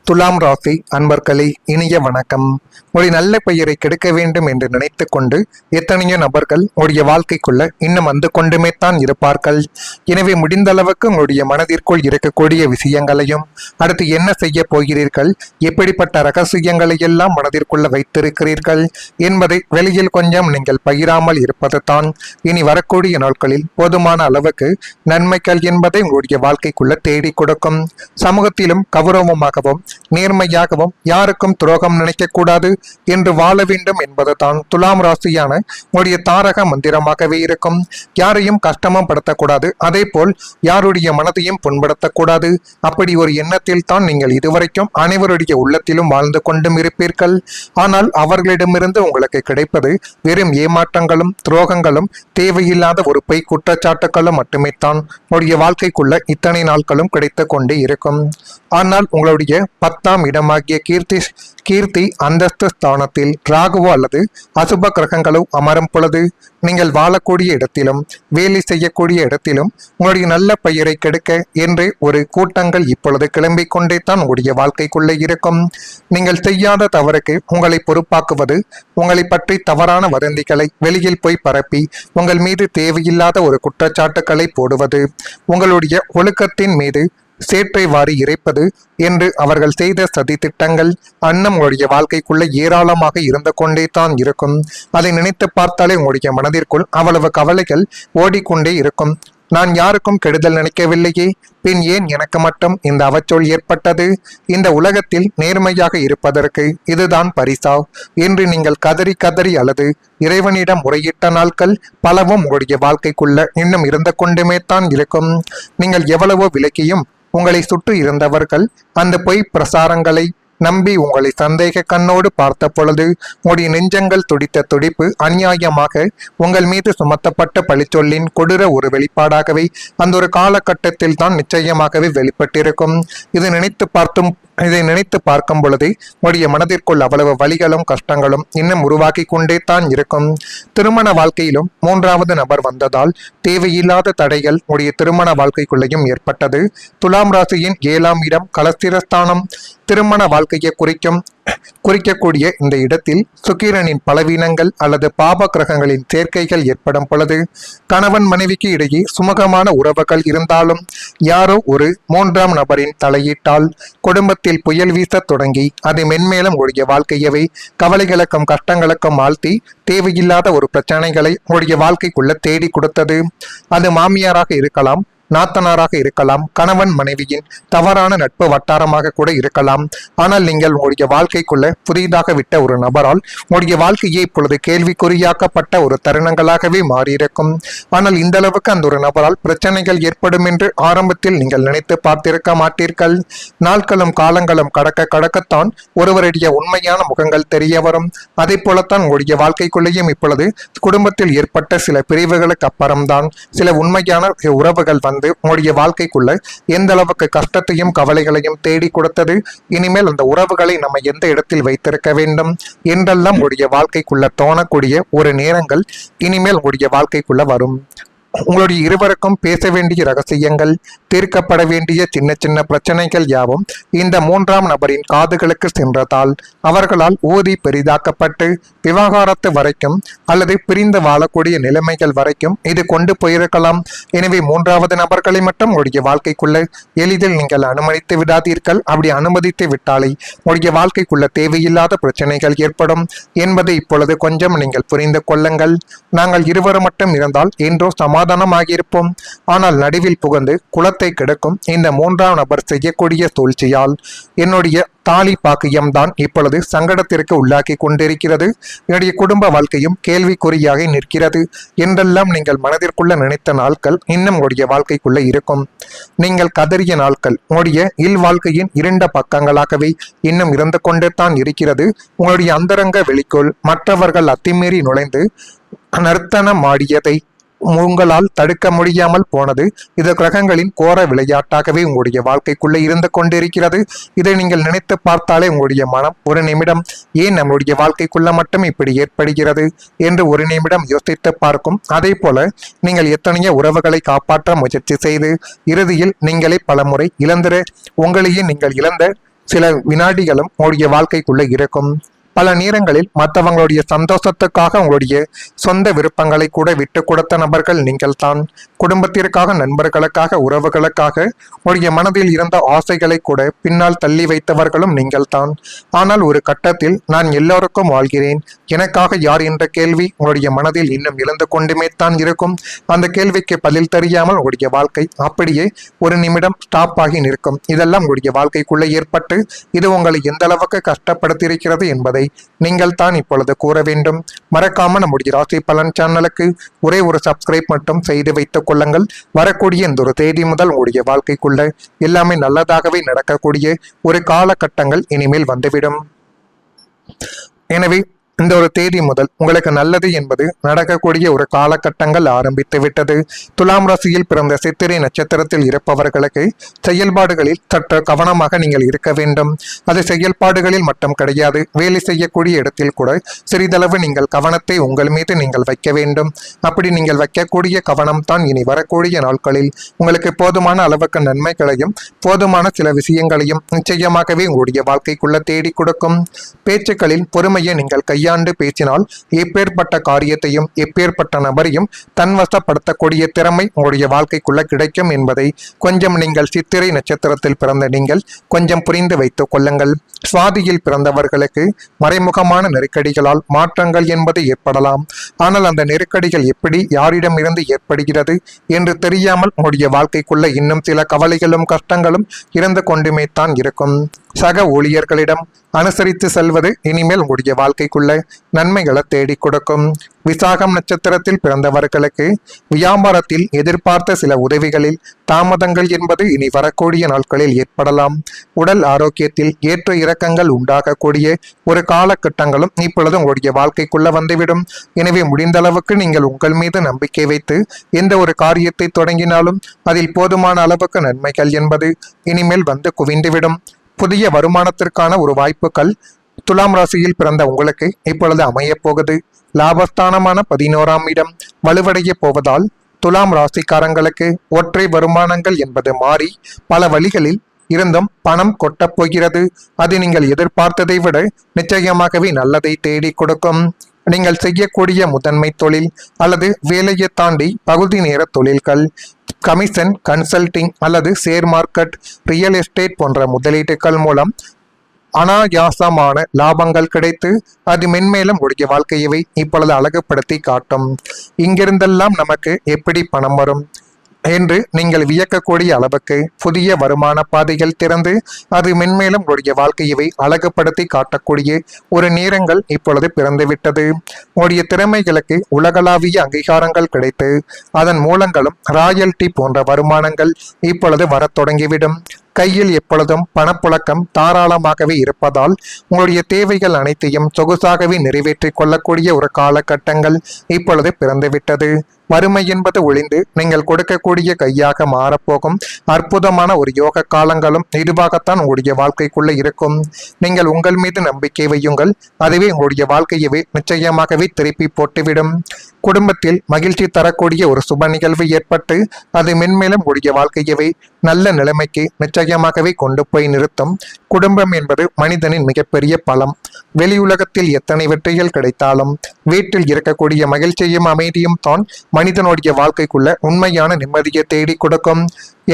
துலாம் ராசி அன்பர்களே, இனிய வணக்கம். ஒரு நல்ல பெயரை கெடுக்க வேண்டும் என்று நினைத்து கொண்டு எத்தனையோ நபர்கள் உங்களுடைய வாழ்க்கைக்குள்ள இன்னும் வந்து கொண்டுமே தான் இருப்பார்கள். எனவே முடிந்த அளவுக்கு உங்களுடைய மனதிற்குள் இருக்கக்கூடிய விஷயங்களையும், அடுத்து என்ன செய்ய போகிறீர்கள், எப்படிப்பட்ட ரகசியங்களை எல்லாம் மனதிற்குள்ள வைத்திருக்கிறீர்கள் என்பதை வெளியில் கொஞ்சம் நீங்கள் பகிராமல் இருப்பது தான் இனி வரக்கூடிய நாட்களில் போதுமான அளவுக்கு நன்மைகள் என்பதை உங்களுடைய வாழ்க்கைக்குள்ள தேடி கொடுக்கும். சமூகத்திலும் கௌரவமாகவும் நேர்மையாகவும் யாருக்கும் துரோகம் நினைக்கக்கூடாது என்று வாழ வேண்டும் என்பதுதான் துலாம் ராசியான உங்களுடைய தாரக மந்திரமாகவே இருக்கும். யாரையும் கஷ்டமும் படுத்தக்கூடாது, அதே போல் யாருடைய மனதையும் புண்படுத்தக்கூடாது. அப்படி ஒரு எண்ணத்தில் தான் நீங்கள் இதுவரைக்கும் அனைவருடைய உள்ளத்திலும் வாழ்ந்து கொண்டும் இருப்பீர்கள். ஆனால் அவர்களிடமிருந்து உங்களுக்கு கிடைப்பது வெறும் ஏமாற்றங்களும் துரோகங்களும் தேவையில்லாத ஒரு பொய் குற்றச்சாட்டுகளும் மட்டுமே தான் உங்களுடைய வாழ்க்கைக்குள்ள இத்தனை நாட்களும் கிடைத்து கொண்டே இருக்கும். ஆனால் உங்களுடைய 10ஆம் இடமாகிய கீர்த்தி அந்தஸ்து ஸ்தானத்தில் ராகுவோ அல்லது அசுப கிரகங்களோ அமரும் பொழுது நீங்கள் வாழக்கூடிய இடத்திலும் வேலை செய்யக்கூடிய இடத்திலும் உங்களுடைய நல்ல பெயரை கெடுக்க என்று ஒரு கூட்டங்கள் இப்பொழுது கிளம்பிக் கொண்டே தான் உங்களுடைய வாழ்க்கைக்குள்ளே இருக்கும். நீங்கள் செய்யாத தவறுக்கு உங்களை பொறுப்பாக்குவது, உங்களை பற்றி தவறான வதந்திகளை வெளியில் போய் பரப்பி உங்கள் மீது தேவையில்லாத ஒரு குற்றச்சாட்டுக்களை போடுவது, உங்களுடைய ஒழுக்கத்தின் மீது சேற்றை வாரி இறைப்பது என்று அவர்கள் செய்த சதி திட்டங்கள் அன்னம் உங்களுடைய வாழ்க்கைக்குள்ள ஏராளமாக இருந்து கொண்டே தான் இருக்கும். அதை நினைத்து பார்த்தாலே உங்களுடைய மனதிற்குள் அவ்வளவு கவலைகள் ஓடிக்கொண்டே இருக்கும். நான் யாருக்கும் கெடுதல் நினைக்கவில்லையே, பின் ஏன் எனக்கு மட்டும் இந்த அவச்சொல் ஏற்பட்டது? இந்த உலகத்தில் நேர்மையாக இருப்பதற்கு இதுதான் பரிசா என்று நீங்கள் கதறி கதறி அல்லது இறைவனிடம் முறையிட்ட நாட்கள் பலவும் உங்களுடைய வாழ்க்கைக்குள்ள இன்னும் இருந்து கொண்டுமே தான் இருக்கும். நீங்கள் எவ்வளவோ விலக்கியும் உங்களை சுற்றி இருந்தவர்கள் அந்த பொய் பிரசாரங்களை நம்பி உங்களை சந்தேக கண்ணோடு பார்த்த பொழுது உங்களுடைய நெஞ்சங்கள் துடித்த துடிப்பு அநியாயமாக உங்கள் மீது சுமத்தப்பட்ட பழிச்சொல்லின் கொடூர ஒரு வெளிப்பாடாகவே அந்த ஒரு காலகட்டத்தில் தான் நிச்சயமாகவே வெளிப்பட்டிருக்கும். இதை நினைத்து பார்க்கும் பொழுது உங்களுடைய மனதிற்குள் அவ்வளவு வலிகளும் கஷ்டங்களும் இன்னும் உருவாக்கி கொண்டே தான் இருக்கும். திருமண வாழ்க்கையிலும் 3வது நபர் வந்ததால் தேவையில்லாத தடைகள் உடைய திருமண வாழ்க்கைக்குள்ளேயும் ஏற்பட்டது. துலாம் ராசியின் 7ஆம் இடம் கலஸ்திரஸ்தானம். திருமண வாழ்க்கையை குறிக்கக்கூடிய இந்த இடத்தில் சுக்கிரனின் பலவீனங்கள் அல்லது பாப கிரகங்களின் சேர்க்கைகள் ஏற்படும் பொழுது கணவன் மனைவிக்கு இடையே சுமூகமான உறவுகள் இருந்தாலும் யாரோ ஒரு 3ஆம் நபரின் தலையீட்டால் குடும்பத்தில் புயல் வீச தொடங்கி அது மென்மேலும் உடைய வாழ்க்கையவை கவலைகளுக்கும் கஷ்டங்களுக்கும் ஆழ்த்தி தேவையில்லாத ஒரு பிரச்சனைகளை உடைய வாழ்க்கைக்குள்ள தேடி கொடுத்தது. அது மாமியாராக இருக்கலாம், நாத்தனாராக இருக்கலாம், கணவன் மனைவியின் தவறான நட்பு வட்டாரமாக கூட இருக்கலாம். ஆனால் நீங்கள் உங்களுடைய வாழ்க்கைக்குள்ள புதிதாக விட்ட ஒரு நபரால் உங்களுடைய வாழ்க்கையை இப்பொழுது கேள்விக்குறியாக்கப்பட்ட ஒரு தருணங்களாகவே மாறியிருக்கும். ஆனால் இந்த அளவுக்கு அந்த ஒரு நபரால் பிரச்சனைகள் ஏற்படும் என்று ஆரம்பத்தில் நீங்கள் நினைத்து பார்த்திருக்க மாட்டீர்கள். நாட்களும் காலங்களும் கடக்கத்தான் ஒருவருடைய உண்மையான முகங்கள் தெரிய வரும். அதே போலத்தான் உங்களுடைய வாழ்க்கைக்குள்ளேயும் இப்பொழுது குடும்பத்தில் ஏற்பட்ட சில பிரிவுகளுக்கு அப்புறம்தான் சில உண்மையான உறவுகள் உங்களுடைய வாழ்க்கைக்குள்ள எந்த அளவுக்கு கஷ்டத்தையும் கவலைகளையும் தேடி கொடுத்தது. இனிமேல் அந்த உறவுகளை நம்ம எந்த இடத்தில் வைத்திருக்க வேண்டும் என்றெல்லாம் உங்களுடைய வாழ்க்கைக்குள்ள தோணக்கூடிய ஒரு நேரங்கள் இனிமேல் உங்களுடைய வாழ்க்கைக்குள்ள வரும். உங்களுடைய இருவருக்கும் பேச வேண்டிய ரகசியங்கள், தீர்க்கப்பட வேண்டிய சின்ன சின்ன பிரச்சனைகள் யாவும் இந்த 3ஆம் நபரின் காதுகளுக்கு சென்றதால் அவர்களால் ஊதி பெரிதாக்கப்பட்டு விவகாரத்து வரைக்கும் அல்லது பிரிந்து வாழக்கூடிய நிலைமைகள் வரைக்கும் இது கொண்டு போயிருக்கலாம். எனவே 3வது நபர்களை மட்டும் உங்களுடைய வாழ்க்கைக்குள்ள எளிதில் நீங்கள் அனுமதித்து விடாதீர்கள். அப்படி அனுமதித்து விட்டாலே உங்களுடைய வாழ்க்கைக்குள்ள தேவையில்லாத பிரச்சனைகள் ஏற்படும் என்பதை இப்பொழுது கொஞ்சம் நீங்கள் புரிந்து கொள்ளுங்கள். நாங்கள் இருவரும் மட்டும் இருந்தால் என்றோ சமாதானமாகியிருப்போம். ஆனால் நடுவில் புகுந்து குலத்தை கெடுக்கும் இந்த 3ஆம் நபர் செய்யக்கூடிய சூழ்ச்சியால் என்னுடைய தாலி பாக்கியம்தான் இப்பொழுது சங்கடத்திற்கு உள்ளாக்கி கொண்டிருக்கிறது. என்னுடைய குடும்ப வாழ்க்கையும் கேள்விக்குறியாக நிற்கிறது என்றெல்லாம் நீங்கள் மனதிற்குள்ள நினைத்த நாட்கள் இன்னும் உங்களுடைய வாழ்க்கைக்குள்ள இருக்கும். நீங்கள் கதறிய நாட்கள் உங்களுடைய வாழ்க்கையின் 2 பக்கங்களாகவே இன்னும் இருந்து கொண்டே தான் இருக்கிறது. உங்களுடைய அந்தரங்க வெளிக்குள் மற்றவர்கள் அத்துமீறி நுழைந்து நர்த்தனம் ஆடியதை உங்களால் தடுக்க முடியாமல் போனது. இது கிரகங்களின் கோர விளையாட்டாகவே உங்களுடைய வாழ்க்கைக்குள்ளே இருந்து கொண்டிருக்கிறது. இதை நீங்கள் நினைத்து பார்த்தாலே உங்களுடைய மனம் ஒரு நிமிடம் ஏன் நம்முடைய வாழ்க்கைக்குள்ள மட்டும் இப்படி ஏற்படுகிறது என்று ஒரு நிமிடம் யோசித்து பார்க்கும். அதே போல நீங்கள் எத்தனையோ உறவுகளை காப்பாற்ற முயற்சி செய்து இறுதியில் நீங்களே பலமுறை உங்களையே நீங்கள் இழந்த சில வினாடிகளும் உங்களுடைய வாழ்க்கைக்குள்ள இருக்கும். பல நேரங்களில் மற்றவங்களுடைய சந்தோஷத்துக்காக உங்களுடைய சொந்த விருப்பங்களை கூட விட்டு கொடுத்த நபர்கள் நீங்கள் தான். குடும்பத்திற்காக, நண்பர்களுக்காக, உறவுகளுக்காக உங்களுடைய மனதில் இருந்த ஆசைகளை கூட பின்னால் தள்ளி வைத்தவர்களும் நீங்கள் தான். ஆனால் ஒரு கட்டத்தில் நான் எல்லோருக்கும் வாழ்கிறேன், எனக்காக யார் என்ற கேள்வி உங்களுடைய மனதில் இன்னும் இழந்து கொண்டுமே தான் இருக்கும். அந்த கேள்விக்கு பதில் தெரியாமல் உங்களுடைய வாழ்க்கை அப்படியே ஒரு நிமிடம் ஸ்டாப் ஆகி நிற்கும். இதெல்லாம் உங்களுடைய வாழ்க்கைக்குள்ளே ஏற்பட்டு இது உங்களை எந்த அளவுக்கு கஷ்டப்படுத்தியிருக்கிறது என்பதை நீங்கள் தான் இப்பொழுது கூற வேண்டும். மறக்காம நம்முடைய ராசி பலன் சேனலுக்கு ஒரே ஒரு சப்ஸ்கிரைப் மட்டும் செய்து வைத்துக் கொள்ளுங்கள். வரக்கூடிய இந்த ஒரு தேதி முதல் உங்களுடைய வாழ்க்கைக்குள்ள எல்லாமே நல்லதாகவே நடக்கக்கூடிய ஒரு காலகட்டங்கள் இனிமேல் வந்துவிடும். எனவே இந்த ஒரு தேதி முதல் உங்களுக்கு நல்லது என்பது நடக்கக்கூடிய ஒரு காலகட்டங்கள் ஆரம்பித்து விட்டது. துலாம் ராசியில் பிறந்த சித்திரை நட்சத்திரத்தில் இருப்பவர்களுக்கு செயல்பாடுகளில் சற்று கவனமாக நீங்கள் இருக்க வேண்டும். அது செயல்பாடுகளில் மட்டும் கிடையாது, வேலை செய்யக்கூடிய இடத்தில் கூட சிறிதளவு நீங்கள் கவனத்தை உங்கள் மீது நீங்கள் வைக்க வேண்டும். அப்படி நீங்கள் வைக்கக்கூடிய கவனம் தான் இனி வரக்கூடிய நாட்களில் உங்களுக்கு போதுமான அளவுக்கு நன்மைகளையும் போதுமான சில விஷயங்களையும் நிச்சயமாகவே உங்களுடைய வாழ்க்கைக்குள்ள தேடி கொடுக்கும். பேச்சுக்களில் பொறுமையை நீங்கள் கையாண்டு பேசினால் எப்பேற்பட்ட காரியத்தையும் எப்பேற்பட்ட நபரையும் தன்வசப்படுத்தக்கூடிய திறமை உங்களுடைய வாழ்க்கைக்குள்ள கிடைக்கும் என்பதை கொஞ்சம் நீங்கள் சித்திரை நட்சத்திரத்தில் பிறந்த நீங்கள் கொஞ்சம் புரிந்து வைத்துக் கொள்ளுங்கள். சுவாதியில் பிறந்தவர்களுக்கு மறைமுகமான நெருக்கடிகளால் மாற்றங்கள் என்பது ஏற்படலாம். ஆனால் அந்த நெருக்கடிகள் எப்படி யாரிடமிருந்து ஏற்படுகிறது என்று தெரியாமல் உங்களுடைய வாழ்க்கைக்குள்ள இன்னும் சில கவலைகளும் கஷ்டங்களும் இருந்து கொண்டுமே தான் இருக்கும். சக ஊழியர்களிடம் அனுசரித்து செல்வது இனிமேல் உங்களுடைய வாழ்க்கைக்குள்ள நன்மைகளை தேடி கொடுக்கும். விசாகம் நட்சத்திரத்தில் பிறந்தவர்களுக்கு வியாபாரத்தில் எதிர்பார்த்த சில உதவிகளில் தாமதங்கள் என்பது இனி வரக்கூடிய நாட்களில் ஏற்படலாம். உடல் ஆரோக்கியத்தில் ஏற்ற இறக்கங்கள் உண்டாகக்கூடிய ஒரு காலகட்டங்களும் இப்பொழுது உங்களுடைய வாழ்க்கைக்குள்ள வந்துவிடும். எனவே முடிந்த அளவுக்கு நீங்கள் உங்கள் மீது நம்பிக்கை வைத்து எந்த ஒரு காரியத்தை தொடங்கினாலும் அதில் போதுமான அளவுக்கு நன்மைகள் என்பது இனிமேல் வந்து குவிந்துவிடும். புதிய வருமானத்திற்கான ஒரு வாய்ப்புகள் துலாம் ராசியில் பிறந்த உங்களுக்கு இப்பொழுது அமையப் போகுது. லாபஸ்தானமான 11ஆம் இடம் வலுவடைய போவதால் துலாம் ராசிக்காரங்களுக்கு ஒற்றை வருமானங்கள் என்பது மாறி பல வழிகளில் இருந்தும் பணம் கொட்டப் போகிறது. அது நீங்கள் எதிர்பார்த்ததை விட நிச்சயமாகவே நல்லதை தேடி கொடுக்கும். நீங்கள் செய்யக்கூடிய முதன்மை தொழில் அல்லது வேலையை தாண்டி பகுதி நேர தொழில்கள், கமிஷன், கன்சல்டிங் அல்லது ஷேர் மார்க்கெட், ரியல் எஸ்டேட் போன்ற முதலீடுகள் மூலம் அனாயாசமான லாபங்கள் கிடைத்து அது மென்மேலும் உடைய வாழ்க்கையவை இப்பொழுது அழகுபடுத்தி காட்டும். இங்கிருந்தெல்லாம் நமக்கு எப்படி பணம் வரும் என்று நீங்கள் வியக்கக்கூடிய அளவுக்கு புதிய வருமான பாதைகள் திறந்து அது மென்மேலும் உங்களுடைய வாழ்க்கையவை அழகுபடுத்தி காட்டக்கூடிய ஒரு நேரங்கள் இப்பொழுது பிறந்துவிட்டது. உங்களுடைய திறமைகளுக்கு உலகளாவிய அங்கீகாரங்கள் கிடைத்து அதன் மூலங்களும் ராயல்டி போன்ற வருமானங்கள் இப்பொழுது வரத் தொடங்கிவிடும். கையில் எப்பொழுதும் பணப்புழக்கம் தாராளமாகவே இருப்பதால் உங்களுடைய தேவைகள் அனைத்தையும் சொகுசாகவே நிறைவேற்றிக் கொள்ளக்கூடிய ஒரு காலகட்டங்கள் இப்பொழுது பிறந்துவிட்டது. வறுமை என்பது ஒளிந்து நீங்கள் கொடுக்கக்கூடிய கையாக மாறப்போகும் அற்புதமான ஒரு யோக காலங்களும் இதுவாகத்தான் உங்களுடைய வாழ்க்கைக்குள்ள இருக்கும். நீங்கள் உங்கள் மீது நம்பிக்கை வையுங்கள், அதுவே உங்களுடைய வாழ்க்கையவே நிச்சயமாகவே திருப்பி போட்டுவிடும். குடும்பத்தில் மகிழ்ச்சி தரக்கூடிய ஒரு சுப நிகழ்வு ஏற்பட்டு அது மென்மேலும் உங்களுடைய வாழ்க்கையவே நல்ல நிலைமைக்கு நிச்சயமாகவே கொண்டு போய் நிறுத்தும். குடும்பம் என்பது மனிதனின் மிகப்பெரிய பலம். வெளியுலகத்தில் எத்தனை வெற்றிகள் கிடைத்தாலும் வீட்டில் இருக்கக்கூடிய மகிழ்ச்சியும் அமைதியும் தான் மனிதனுடைய வாழ்க்கைக்குள்ள உண்மையான நிம்மதியை தேடி கொடுக்கும்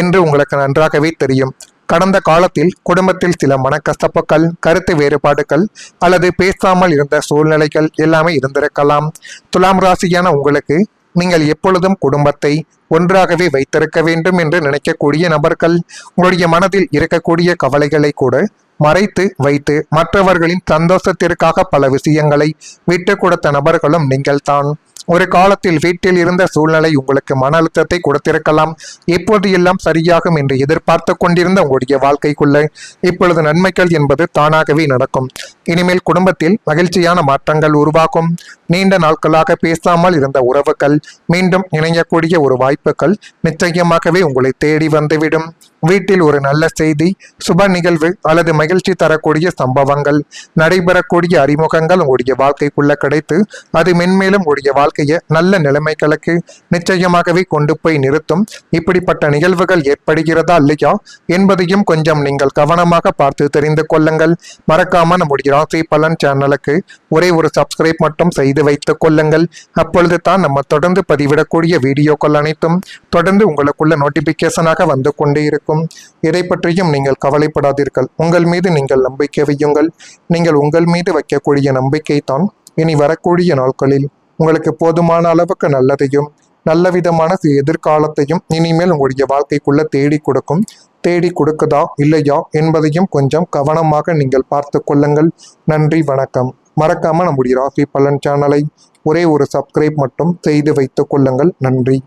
என்று உங்களுக்கு நன்றாகவே தெரியும். கடந்த காலத்தில் குடும்பத்தில் சில மனக்கசப்புகள், கருத்து வேறுபாடுகள் அல்லது பேசாமல் இருந்த சூழ்நிலைகள் எல்லாமே இருந்திருக்கலாம். துலாம் ராசியான உங்களுக்கு நீங்கள் எப்பொழுதும் குடும்பத்தை ஒன்றாகவே வைத்திருக்க வேண்டும் என்று நினைக்கக்கூடிய நபர்கள் உங்களுடைய மனதில் இருக்கக்கூடிய கவலைகளை கூட மறைத்து வைத்து மற்றவர்களின் சந்தோஷத்திற்காக பல விஷயங்களை விட்டு கொடுத்த நபர்களும் நீங்கள் தான். ஒரு காலத்தில் வீட்டில் இருந்த சூழ்நிலை உங்களுக்கு மன அழுத்தத்தை கொடுத்திருக்கலாம். எப்போது எல்லாம் சரியாகும் என்று எதிர்பார்த்து கொண்டிருந்த உங்களுடைய வாழ்க்கைக்குள்ள இப்பொழுது நன்மைகள் என்பது தானாகவே நடக்கும். இனிமேல் குடும்பத்தில் மகிழ்ச்சியான மாற்றங்கள் உருவாகும். நீண்ட நாட்களாக பேசாமல் இருந்த உறவுகள் மீண்டும் இணையக்கூடிய ஒரு வாய்ப்புகள் நிச்சயமாகவே உங்களை தேடி வந்துவிடும். வீட்டில் ஒரு நல்ல செய்தி, சுப நிகழ்வு அல்லது மகிழ்ச்சி தரக்கூடிய சம்பவங்கள், நடைபெறக்கூடிய அறிமுகங்கள் உங்களுடைய வாழ்க்கைக்குள்ள கிடைத்து அது மென்மேலும் உங்களுடைய வாழ்க்கையை நல்ல நிலைமைகளுக்கு நிச்சயமாகவே கொண்டு போய் நிறுத்தும். இப்படிப்பட்ட நிகழ்வுகள் ஏற்படுகிறதா இல்லையா என்பதையும் கொஞ்சம் நீங்கள் கவனமாக பார்த்து தெரிந்து கொள்ளுங்கள். மறக்காம நம்முடைய ராசி பலன் சேனலுக்கு ஒரே ஒரு சப்ஸ்கிரைப் மட்டும் செய்து வைத்துக் கொள்ளுங்கள். அப்பொழுது தான் நம்ம தொடர்ந்து பதிவிடக்கூடிய வீடியோக்கள் அனைத்தும் தொடர்ந்து உங்களுக்குள்ள நோட்டிபிகேஷனாக வந்து கொண்டே இருக்கும். இதை பற்றியும் நீங்கள் கவலைப்படாதீர்கள். உங்கள் மீது நீங்கள் நம்பிக்கை வையுங்கள். நீங்கள் உங்கள் மீது வைக்கக்கூடிய நம்பிக்கை தான் இனி வரக்கூடிய நாட்களில் உங்களுக்கு போதுமான அளவுக்கு நல்லதையும் நல்ல விதமான எதிர்காலத்தையும் இனிமேல் உங்களுடைய வாழ்க்கைக்குள்ள தேடி கொடுக்கும். தேடி கொடுக்குதா இல்லையா என்பதையும் கொஞ்சம் கவனமாக நீங்கள் பார்த்து கொள்ளுங்கள். நன்றி, வணக்கம். மறக்காம நம்முடைய ராசி பலன் சேனலை ஒரே ஒரு சப்ஸ்கிரைப் மட்டும் செய்து வைத்துக் கொள்ளுங்கள். நன்றி.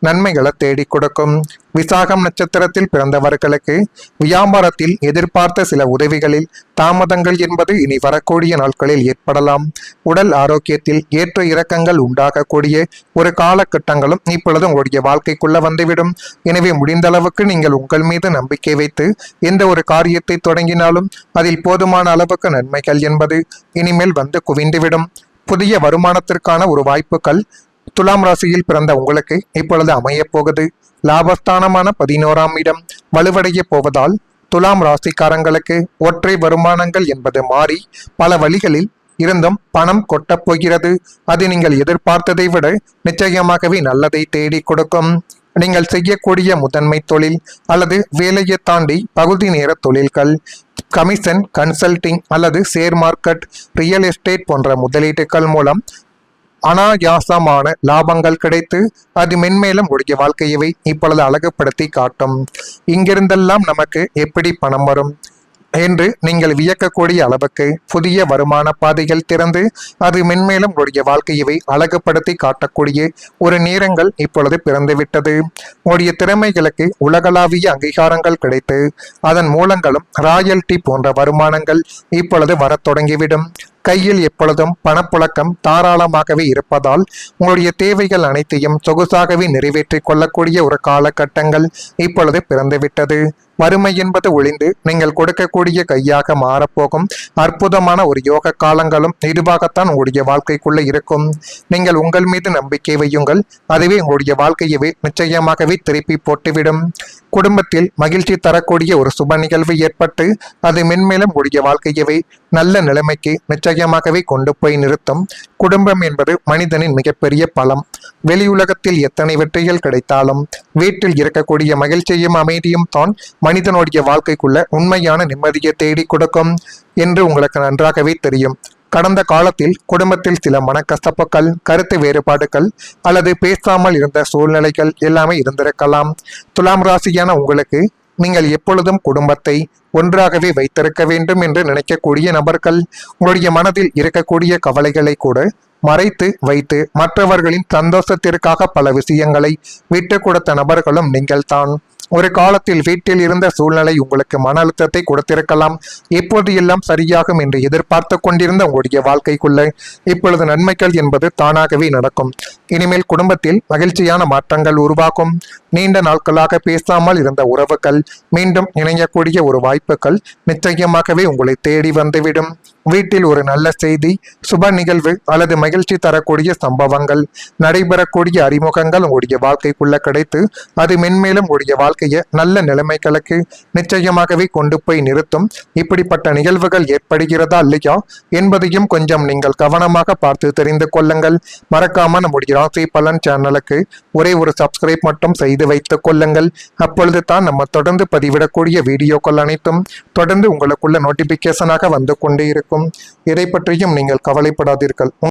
நன்மைகளை தேடி கொடுக்கும். விசாகம் நட்சத்திரத்தில் பிறந்தவர்களுக்கு வியாபாரத்தில் எதிர்பார்த்த சில உதவிகளில் தாமதங்கள் என்பது இனி வரக்கூடிய நாட்களில் ஏற்படலாம். உடல் ஆரோக்கியத்தில் ஏற்ற இறக்கங்கள் உண்டாகக்கூடிய ஒரு காலகட்டங்களும் இப்பொழுது உங்களுடைய வாழ்க்கைக்குள்ள வந்துவிடும். எனவே முடிந்த அளவுக்கு நீங்கள் உங்கள் மீது நம்பிக்கை வைத்து எந்த ஒரு காரியத்தை தொடங்கினாலும் அதில் போதுமான அளவுக்கு நன்மைகள் என்பது இனிமேல் வந்து குவிந்துவிடும். புதிய வருமானத்திற்கான ஒரு வாய்ப்புகள் துலாம் ராசியில் பிறந்த உங்களுக்கு இப்பொழுது அமையப் போகுது. லாபஸ்தானமான 11ஆம் இடம் வலுவடைய போவதால் துலாம் ராசிக்காரங்களுக்கு ஒற்றை வருமானங்கள் என்பது மாறி பல வழிகளில் இருந்தும் பணம் கொட்டப் போகிறது. அது நீங்கள் எதிர்பார்த்ததை விட நிச்சயமாகவே நல்லதை தேடி கொடுக்கும். நீங்கள் செய்யக்கூடிய முதன்மை தொழில் அல்லது வேலையை தாண்டி பகுதி நேர தொழில்கள், கமிஷன், கன்சல்டிங் அல்லது ஷேர் மார்க்கெட், ரியல் எஸ்டேட் போன்ற முதலீடுகள் மூலம் அனாயாசமான லாபங்கள் கிடைத்து அது மென்மேலும் உடைய வாழ்க்கையவை இப்பொழுது அழகுபடுத்தி காட்டும். இங்கிருந்தெல்லாம் நமக்கு எப்படி பணம் வரும் என்று நீங்கள் வியக்கக்கூடிய அளவுக்கு புதிய வருமான பாதைகள் திறந்து அது மென்மேலும் உடைய வாழ்க்கையவை அழகுபடுத்தி காட்டக்கூடிய ஒரு நேரங்கள் இப்பொழுது பிறந்துவிட்டது. உடைய திறமைகளுக்கு உலகளாவிய அங்கீகாரங்கள் கிடைத்து அதன் மூலங்களும் ராயல்டி போன்ற வருமானங்கள் இப்பொழுது வரத் தொடங்கிவிடும். கையில் எப்பொழுதும் பணப்புழக்கம் தாராளமாகவே இருப்பதால் உங்களுடைய தேவைகள் அனைத்தையும் சொகுசாகவே நிறைவேற்றிக் கொள்ளக்கூடிய ஒரு காலகட்டங்கள் இப்பொழுது பிறந்துவிட்டது. வறுமை என்பது ஒளிந்து நீங்கள் கொடுக்கக்கூடிய கையாக மாறப்போகும் அற்புதமான ஒரு யோக காலங்களும் இதுவாகத்தான் உங்களுடைய வாழ்க்கைக்குள்ள இருக்கும். நீங்கள் உங்கள் மீது நம்பிக்கை வையுங்கள். அதுவே உங்களுடைய வாழ்க்கையவே நிச்சயமாகவே திருப்பி போட்டுவிடும். குடும்பத்தில் மகிழ்ச்சி தரக்கூடிய ஒரு சுப நிகழ்வு ஏற்பட்டு அது மென்மேலும் உங்களுடைய வாழ்க்கையவே நல்ல நிலைமைக்கு நிச்சயமாகவே கொண்டு போய் நிறுத்தும். குடும்பம் என்பது மனிதனின் மிகப்பெரிய பலம். வெளியுலகத்தில் எத்தனை வெற்றிகள் கிடைத்தாலும் வீட்டில் இருக்கக்கூடிய மகிழ்ச்சியும் அமைதியும் தான் மனிதனுடைய வாழ்க்கைக்குள்ள உண்மையான நிம்மதியை தேடி கொடுக்கும் என்று உங்களுக்கு நன்றாகவே தெரியும். கடந்த காலத்தில் குடும்பத்தில் சில மனக்கசப்புகள், கருத்து வேறுபாடுகள் அல்லது பேசாமல் இருந்த சூழ்நிலைகள் எல்லாமே இருந்திருக்கலாம். துலாம் ராசியான உங்களுக்கு நீங்கள் எப்பொழுதும் குடும்பத்தை ஒன்றாகவே வைத்திருக்க வேண்டும் என்று நினைக்கக்கூடிய நபர்கள் உங்களுடைய மனதில் இருக்கக்கூடிய கவலைகளை கூட மறைத்து வைத்து மற்றவர்களின் சந்தோஷத்திற்காக பல விஷயங்களை விட்டு கொடுத்த நபர்களும் நீங்கள் தான். ஒரு காலத்தில் வீட்டில் இருந்த சூழ்நிலை உங்களுக்கு மன அழுத்தத்தை கொடுத்திருக்கலாம். எப்போது எல்லாம் சரியாகும் என்று எதிர்பார்த்து கொண்டிருந்த உங்களுடைய வாழ்க்கைக்குள்ள இப்பொழுது நன்மைகள் என்பது தானாகவே நடக்கும். இனிமேல் குடும்பத்தில் மகிழ்ச்சியான மாற்றங்கள் உருவாகும். நீண்ட நாட்களாக பேசாமல் இருந்த உறவுகள் மீண்டும் இணையக்கூடிய ஒரு வாய்ப்புகள் நிச்சயமாகவே உங்களை தேடி வந்துவிடும். வீட்டில் ஒரு நல்ல செய்தி, சுப நிகழ்வு அல்லது மகிழ்ச்சி தரக்கூடிய சம்பவங்கள், நடைபெறக்கூடிய அறிமுகங்கள் உங்களுடைய வாழ்க்கைக்குள்ள கிடைத்து அது மென்மேலும் உங்களுடைய வாழ்க்கையை நல்ல நிலைமைகளுக்கு நிச்சயமாகவே கொண்டு போய் நிறுத்தும். இப்படிப்பட்ட நிகழ்வுகள் ஏற்படுகிறதா இல்லையா என்பதையும் கொஞ்சம் நீங்கள் கவனமாக பார்த்து தெரிந்து கொள்ளுங்கள். மறக்காம நம்முடைய ராசி பலன் சேனலுக்கு ஒரே ஒரு சப்ஸ்கிரைப் மட்டும் செய்து வைத்துக் கொள்ளுங்கள். அப்பொழுது தான் நம்ம தொடர்ந்து பதிவிடக்கூடிய வீடியோக்கள் அனைத்தும் தொடர்ந்து உங்களுக்குள்ள நோட்டிபிகேஷனாக வந்து கொண்டே இருக்கும். இதை பற்றியும் நீங்கள் கவலைப்படாதீர்கள்.